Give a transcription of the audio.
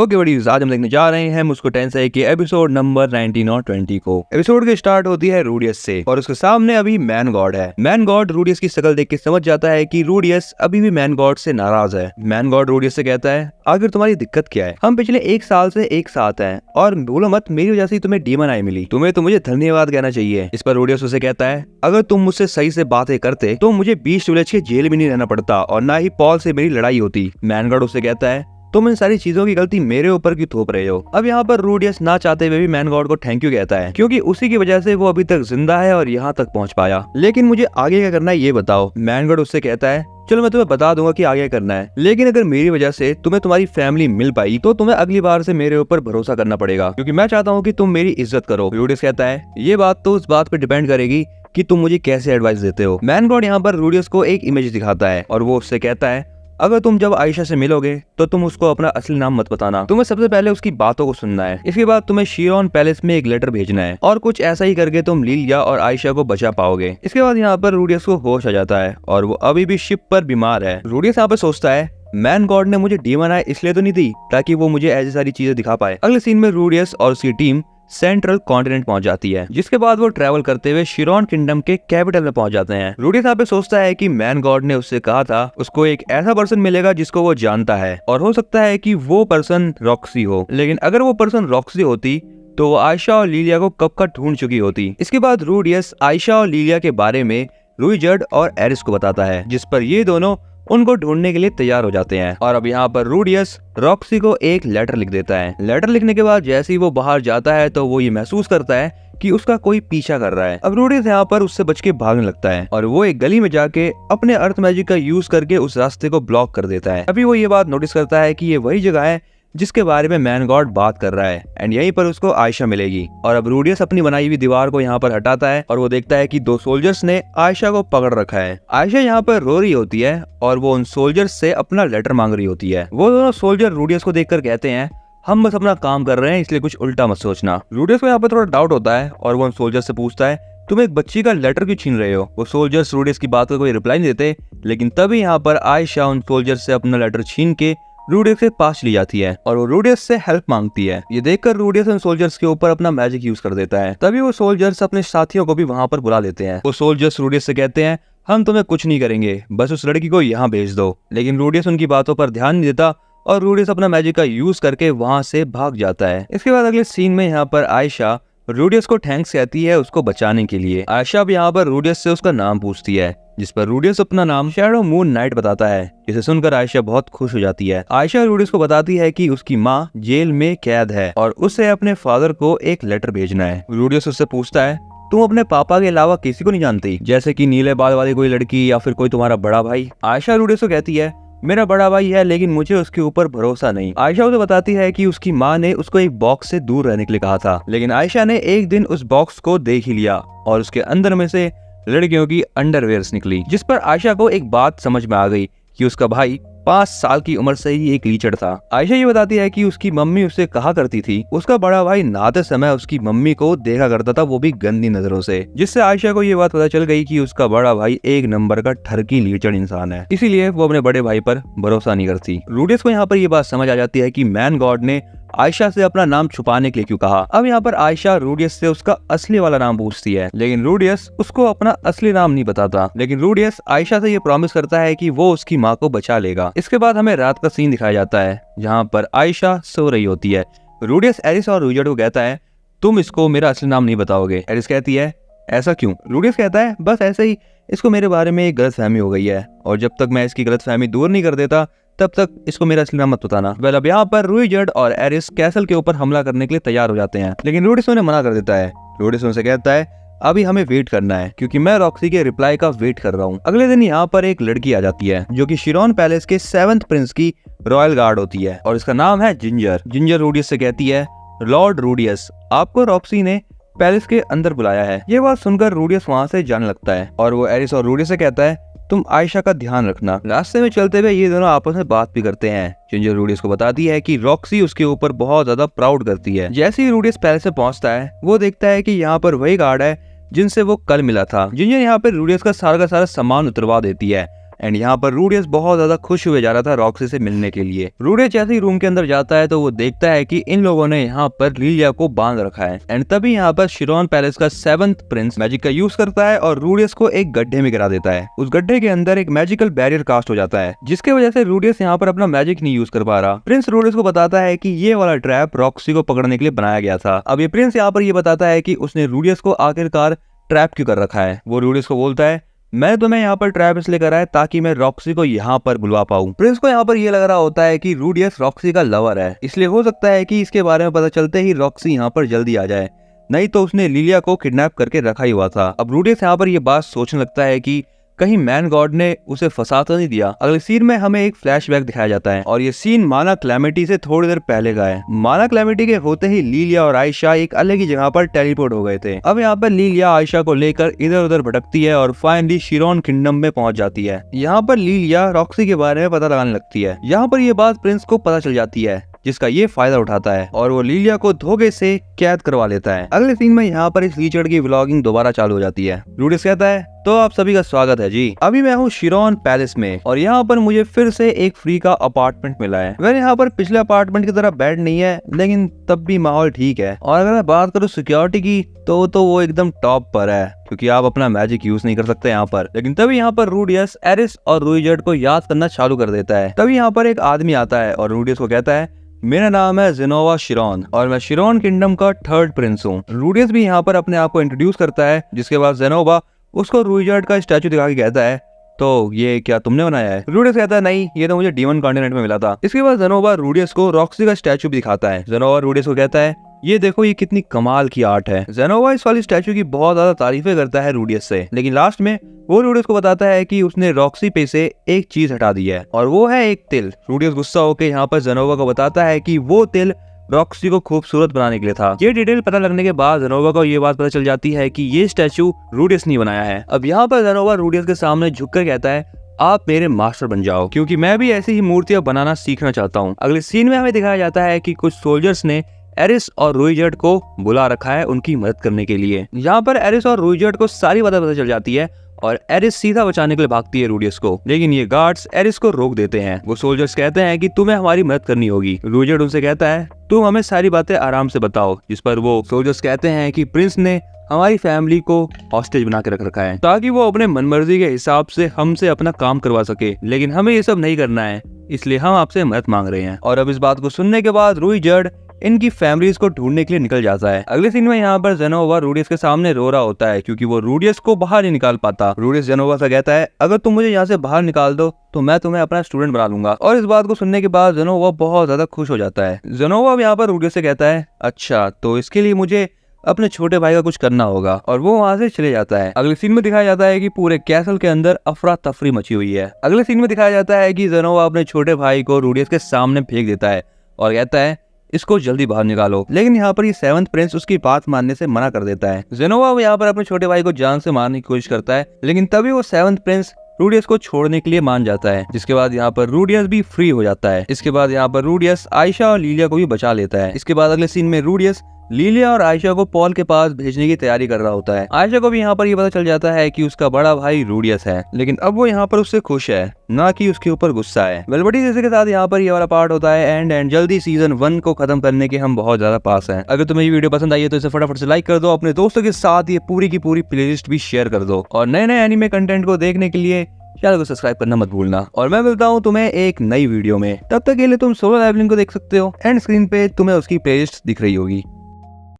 Okay buddies, आज हम देखने जा रहे हैं मुस्को टेंसेई के एपिसोड नंबर 19 और 20 को। एपिसोड की स्टार्ट होती है रूडियस से और उसके सामने अभी मैन गॉड है। मैन गॉड रूडियस की शक्ल देख के समझ जाता है कि रूडियस अभी भी मैन गॉड से नाराज है। मैन गॉड रूडियस से कहता है, आखिर तुम्हारी दिक्कत क्या है? हम पिछले 1 साल से एक साथ हैं और भूलो मत मेरी वजह से तुम्हें डीमन आई मिली। तुम्हें तो मुझे धन्यवाद कहना चाहिए। इस पर रूडियस उसे कहता है, अगर तुम मुझसे सही से बातें करते तो मुझे 20 उलझ के जेल में नहीं रहना पड़ता और ना ही पॉल से मेरी लड़ाई होती। मैन गॉड उसे कहता है, तुम इन सारी चीजों की गलती मेरे ऊपर क्यों थोप रहे हो? अब यहाँ पर रूडियस ना चाहते हुए भी मैन गॉड को थैंक यू कहता है, क्योंकि उसी की वजह से वो अभी तक जिंदा है और यहाँ तक पहुँच पाया। लेकिन मुझे आगे क्या करना है ये बताओ। मैन गॉड उससे कहता है, चलो मैं तुम्हें बता दूंगा कि आगे करना है, लेकिन अगर मेरी वजह से तुम्हें तुम्हारी फैमिली मिल पाई तो तुम्हें अगली बार से मेरे ऊपर भरोसा करना पड़ेगा, क्योंकि मैं चाहता हूँ कि तुम मेरी इज्जत करो। रूडियस कहता है, ये बात तो उस बात पे डिपेंड करेगी कि तुम मुझे कैसे एडवाइस देते हो। मैन गॉड यहाँ पर रूडियस को एक इमेज दिखाता है और वो उससे कहता है, अगर तुम जब आयशा से मिलोगे तो तुम उसको अपना असली नाम मत बताना। तुम्हें सबसे पहले उसकी बातों को सुनना है। इसके बाद तुम्हें शिरोन पैलेस में एक लेटर भेजना है और कुछ ऐसा ही करके तुम लीलिया और आयशा को बचा पाओगे। इसके बाद यहाँ पर रूडियस को होश आ जाता है और वो अभी भी शिप पर बीमार है। रूडियस यहाँ पर सोचता है, मैन गॉड ने मुझे डीमन आई इसलिए तो नहीं दी ताकि वो मुझे ऐसी सारी चीजें दिखा पाए। अगले सीन में रूडियस और उसकी टीम सेंट्रल कॉन्टिनेंट पहुंच जाती है, जिसके बाद वो ट्रैवल करते हुए शिरोन किंगडम के कैपिटल में पहुंच जाते हैं। रूडियस यहाँ पे सोचता है कि मैन गॉड ने उससे कहा था उसको एक ऐसा पर्सन मिलेगा जिसको वो जानता है और हो सकता है कि वो पर्सन रॉक्सी हो, लेकिन अगर वो पर्सन रॉक्सी होती तो वो आयशा और लीलिया को कब का ढूंढ चुकी होती। इसके बाद रूडियस आयशा और लीलिया के बारे में रुईजर्ड और एरिस को बताता है, जिस पर ये दोनों उनको ढूंढने के लिए तैयार हो जाते हैं। और अब यहाँ पर रूडियस रॉक्सी को एक लेटर लिख देता है। लेटर लिखने के बाद जैसे ही वो बाहर जाता है तो वो ये महसूस करता है कि उसका कोई पीछा कर रहा है। अब रूडियस यहाँ पर उससे बच के भागने लगता है और वो एक गली में जाके अपने अर्थ मैजिक का यूज करके उस रास्ते को ब्लॉक कर देता है। अभी वो ये बात नोटिस करता है कि ये वही जगह है जिसके बारे में मैन गॉड बात कर रहा है एंड यहीं पर उसको आयशा मिलेगी। और अब रूडियस अपनी बनाई हुई दीवार को यहाँ पर हटाता है और वो देखता है कि 2 सोल्जर्स ने आयशा को पकड़ रखा है। आयशा यहाँ पर रो रही होती है और वो उन सोल्जर्स से अपना लेटर मांग रही होती है। वो दोनों सोल्जर रूडियस को देखकर कहते हैं, हम बस अपना काम कर रहे हैं इसलिए कुछ उल्टा मत सोचना। रूडियस को यहाँ पर थोड़ा डाउट होता है और वो उन सोल्जर से पूछता है, तुम एक बच्ची का लेटर क्यों छीन रहे हो? वो सोल्जर्स रूडियस की बात को कोई रिप्लाई नहीं देते, लेकिन तभी यहाँ पर आयशा उन सोल्जर्स से अपना लेटर छीन के रूडियस के पास ली जाती है और वो रूडियस से हेल्प मांगती है। ये देखकर रूडियस उन सोल्जर्स के ऊपर अपना मैजिक यूज कर देता है। तभी वो सोल्जर्स अपने साथियों को भी वहां पर बुला लेते हैं। वो सोल्जर्स रूडियस से कहते हैं, हम तुम्हें कुछ नहीं करेंगे, बस उस लड़की को यहाँ भेज दो। लेकिन रूडियस उनकी बातों पर ध्यान नहीं देता और रूडियस अपना मैजिक का यूज करके वहां से भाग जाता है। इसके बाद अगले सीन में यहाँ पर आयशा रूडियस को थैंक्स कहती है उसको बचाने के लिए। आयशा भी यहाँ पर रूडियस से उसका नाम पूछती है, जिस पर रूडियस अपना नाम शैडो मून नाइट बताता है, जिसे सुनकर आयशा बहुत खुश हो जाती है। आयशा रूडियस को बताती है कि उसकी माँ जेल में कैद है और उसे अपने फादर को एक लेटर भेजना है। रूडियस उससे पूछता है, तुम अपने पापा के अलावा किसी को नहीं जानती, जैसे कि नीले बाल वाली कोई लड़की या फिर कोई तुम्हारा बड़ा भाई? आयशा रूडियस को कहती है, मेरा बड़ा भाई है लेकिन मुझे उसके ऊपर भरोसा नहीं। आयशा उसे बताती है कि उसकी माँ ने उसको एक बॉक्स से दूर रहने के लिए कहा था, लेकिन आयशा ने एक दिन उस बॉक्स को देख ही लिया और उसके अंदर में से लड़कियों की अंडरवेयर्स निकली, जिस पर आयशा को एक बात समझ में आ गई कि उसका भाई 5 साल की उम्र से ही एक लीचड़ था। आयशा ये बताती है कि उसकी मम्मी उससे कहा करती थी उसका बड़ा भाई नहाते समय उसकी मम्मी को देखा करता था, वो भी गंदी नजरों से, जिससे आयशा को ये बात पता चल गई कि उसका बड़ा भाई एक नंबर का ठरकी लीचड़ इंसान है, इसीलिए वो अपने बड़े भाई पर भरोसा नहीं करती। रूडियस को यहाँ पर ये बात समझ आ जाती है कि मैन गॉड ने आयशा से अपना नाम छुपाने के लिए क्यों कहा। अब यहाँ पर आयशा रूडियस से उसका असली वाला नाम पूछती है, लेकिन रूडियस उसको अपना असली नाम नहीं बताता। लेकिन रूडियस आयशा से ये प्रॉमिस करता है कि वो उसकी माँ को बचा लेगा। इसके बाद हमें रात का सीन दिखाया जाता है जहाँ पर आयशा सो रही होती है। रूडियस एरिस और रुईजर्ड को कहता है, तुम इसको मेरा असली नाम नहीं बताओगे। एरिस कहती है, ऐसा क्यों? रूडियस कहता है, बस ऐसे ही, इसको मेरे बारे में एक गलतफहमी हो गई है और जब तक मैं इसकी गलतफहमी दूर नहीं कर देता तब तक इसको मेरा असली नाम मत बताना। वेल, अब यहाँ पर रुईजर्ड और एरिस कैसल के ऊपर हमला करने के लिए तैयार हो जाते हैं, लेकिन रूडियस उन्हें मना कर देता है। रूडियस उनसे कहता है, अभी हमें वेट करना है क्योंकि मैं रॉक्सी के रिप्लाई का वेट कर रहा हूँ। अगले दिन यहाँ पर एक लड़की आ जाती है जो कि शिरोन पैलेस के 7th प्रिंस की रॉयल गार्ड होती है और इसका नाम है जिंजर। जिंजर रूडियस से कहती है, लॉर्ड रूडियस, आपको रॉक्सी ने पैलेस के अंदर बुलाया है। ये बात सुनकर रूडियस वहाँ से जाने लगता है और वो एरिस और रूडियस से कहता है, तुम आयशा का ध्यान रखना। रास्ते में चलते हुए ये दोनों आपस में बात भी करते हैं। जिंजर रूडियस को बताती है कि रॉक्सी उसके ऊपर बहुत ज्यादा प्राउड करती है। जैसे ही रूडियस पैलेस से पहुंचता है वो देखता है कि यहाँ पर वही गार्ड है जिनसे वो कल मिला था। जिंजर यहाँ पे रूडियस का सारा सामान उतरवा देती है एंड यहाँ पर रूडियस बहुत ज्यादा खुश हुए जा रहा था रॉक्सी से मिलने के लिए। रूडियस जैसे ही रूम के अंदर जाता है तो वो देखता है कि इन लोगों ने यहाँ पर लिलिया को बांध रखा है। एंड तभी यहाँ पर शिरॉन पैलेस का 7th प्रिंस मैजिक का यूज करता है और रूडियस को एक गड्ढे में गिरा देता है। उस गड्ढे के अंदर एक मैजिकल बैरियर कास्ट हो जाता है, जिसके वजह से रूडियस यहाँ पर अपना मैजिक नहीं यूज कर पा रहा। प्रिंस रूडियस को बताता है कि ये वाला ट्रैप रॉक्सी को पकड़ने के लिए बनाया गया था। अब ये प्रिंस यहाँ पर ये बताता है कि उसने रूडियस को आखिरकार ट्रैप क्यों कर रखा है। वो रूडियस को बोलता है, मैं तुम्हें यहाँ पर ट्रैप इसलिए करा है ताकि मैं रॉक्सी को यहाँ पर बुलवा पाऊँ। प्रिंस को यहाँ पर ये लग रहा होता है कि रूडियस रॉक्सी का लवर है, इसलिए हो सकता है कि इसके बारे में पता चलते ही रॉक्सी यहाँ पर जल्दी आ जाए, नहीं तो उसने लिलिया को किडनैप करके रखा ही हुआ था। अब रूडियस यहाँ पर ये बात सोचने लगता है कि कहीं मैन गॉड ने उसे फंसा तो नहीं दिया। अगले सीन में हमें एक फ्लैशबैक दिखाया जाता है और ये सीन माना क्लैमिटी से थोड़ी देर पहले का है। माना क्लैमिटी के होते ही लिलिया और आयशा एक अलग ही जगह पर टेलीपोर्ट हो गए थे। अब यहाँ पर लिलिया आयशा को लेकर इधर उधर भटकती है और फाइनली शिरॉन किंगडम में पहुंच जाती है। यहाँ पर लिलिया रॉक्सी के बारे में पता लगाने लगती है। यहाँ पर ये बात प्रिंस को पता चल जाती है, जिसका ये फायदा उठाता है और वो लिलिया को धोखे से कैद करवा लेता है। अगले सीन में यहाँ पर इस लीचड़ की व्लॉगिंग दोबारा चालू हो जाती है। रूडियस कहता है, तो आप सभी का स्वागत है जी। अभी मैं हूँ शिरॉन पैलेस में और यहाँ पर मुझे फिर से एक फ्री का अपार्टमेंट मिला है। वैसे यहाँ पर पिछले अपार्टमेंट की तरह बेड नहीं है, लेकिन तब भी माहौल ठीक है। और अगर मैं बात करूँ सिक्योरिटी की तो वो एकदम टॉप पर है, क्योंकि आप अपना मैजिक यूज नहीं कर सकते यहाँ पर। लेकिन तभी यहाँ पर रूडियस एरिस और रूइजर्ड को याद करना चालू कर देता है। तभी यहाँ पर एक आदमी आता है और रूडियस को कहता है, मेरा नाम है जेनोवा शिरॉन और मैं शिरॉन किंगडम का 3rd प्रिंस हूँ। रूडियस भी यहाँ पर अपने आप को इंट्रोड्यूस करता है, जिसके बाद जेनोवा उसको रूइजर्ड का स्टैचू दिखा के कहता है, तो ये क्या तुमने बनाया है? रूडियस कहता है, नहीं, ये तो मुझे डीमन कॉन्टिनेंट में मिला था। इसके बाद जेनोवा रूडियस को रॉक्सी का स्टैचू भी दिखाता है। जेनोवा रूडियस को कहता है, ये देखो ये कितनी कमाल की आर्ट है। जेनोवा इस वाली स्टैचू की बहुत ज्यादा तारीफें करता है रूडियस से, लेकिन लास्ट में वो रूडियस को बताता है कि उसने रॉक्सी पे से एक चीज हटा दी है और वो है एक तिल। रूडियस गुस्सा होकर यहाँ पर जेनोवा को बताता है कि वो तिल रॉक्सी को खूबसूरत बनाने के लिए था। ये डिटेल पता लगने के बाद जेनोवा को ये बात पता चल जाती है कि ये स्टैचू रूडियस ने बनाया है। अब यहाँ पर जेनोवा रूडियस के सामने झुककर कहता है, आप मेरे मास्टर बन जाओ, क्योंकि मैं भी ऐसी ही मूर्तियां बनाना सीखना चाहता हूँ। अगले सीन में हमें दिखाया जाता है कि कुछ सोल्जर्स ने एरिस और रूइजर्ड को बुला रखा है उनकी मदद करने के लिए। यहाँ पर एरिस और रूइजर्ड को सारी बातें पता चल जाती है और एरिस सीधा बचाने के लिए भागती है रूडियस को, लेकिन ये गार्ड्स एरिस को रोक देते हैं। वो सोल्जर्स कहते हैं कि तुम्हें हमारी मदद करनी होगी। रूइजर्ड उनसे कहता है, तुम हमें सारी बातें आराम से बताओ। जिस पर वो सोल्जर्स कहते हैं कि प्रिंस ने हमारी फैमिली को हॉस्टेज बना के रख रखा है ताकि वो अपने मनमर्जी के हिसाब से हमसे अपना काम करवा सके, लेकिन हमें ये सब नहीं करना है, इसलिए हम आपसे मदद मांग रहे हैं। और अब इस बात को सुनने के बाद रूइजर्ड इनकी फैमिलीज को ढूंढने के लिए निकल जाता है। अगले सीन में यहाँ पर जेनोवा रूडियस के सामने रो रहा होता है, क्योंकि वो रूडियस को बाहर नहीं निकाल पाता। रूडियस जेनोवा से कहता है, अगर तुम मुझे यहाँ से बाहर निकाल दो तो मैं तुम्हें अपना स्टूडेंट बना लूंगा। और इस बात को सुनने के बाद जेनोवा बहुत ज्यादा खुश हो जाता है। जेनोवा यहाँ पर रूडियस से कहता है, अच्छा तो इसके लिए मुझे अपने छोटे भाई का कुछ करना होगा, और वो वहाँ से चले जाता है। अगले सीन में दिखाया जाता है कि पूरे कैसल के अंदर अफरा तफरी मची हुई है। अगले सीन में दिखाया जाता है कि जेनोवा अपने छोटे भाई को रूडियस के सामने फेंक देता है और कहता है, इसको जल्दी बाहर निकालो। लेकिन यहाँ पर ये 7th प्रिंस उसकी बात मानने से मना कर देता है। जेनोवा यहाँ पर अपने छोटे भाई को जान से मारने की कोशिश करता है, लेकिन तभी वो 7th प्रिंस रूडियस को छोड़ने के लिए मान जाता है, जिसके बाद यहाँ पर रूडियस भी फ्री हो जाता है। इसके बाद यहाँ पर रूडियस आयशा और लिलिया को भी बचा लेता है। इसके बाद अगले सीन में रूडियस लिलिया और आयशा को पॉल के पास भेजने की तैयारी कर रहा होता है। आयशा को भी यहाँ पर ये पता चल जाता है कि उसका बड़ा भाई रूडियस है, लेकिन अब वो यहाँ पर उससे खुश है, ना कि उसके ऊपर गुस्सा है। वेलबडी जैसे के साथ यहाँ पर ये वाला पार्ट होता है एंड जल्दी सीजन 1 को खत्म करने के हम बहुत ज्यादा पास हैं। अगर तुम्हें ये वीडियो पसंद आई है तो इसे फटाफट से लाइक कर दो, अपने दोस्तों के साथ ये पूरी की पूरी प्लेलिस्ट भी शेयर कर दो, और नए नए एनिमे कंटेंट को देखने के लिए चैनल को सब्सक्राइब करना मत भूलना। और मैं मिलता हूँ तुम्हें एक नई वीडियो में, तब तक के लिए तुम सोलो लेवलिंग को देख सकते हो, एंड स्क्रीन पे तुम्हें उसकी प्लेलिस्ट दिख रही होगी।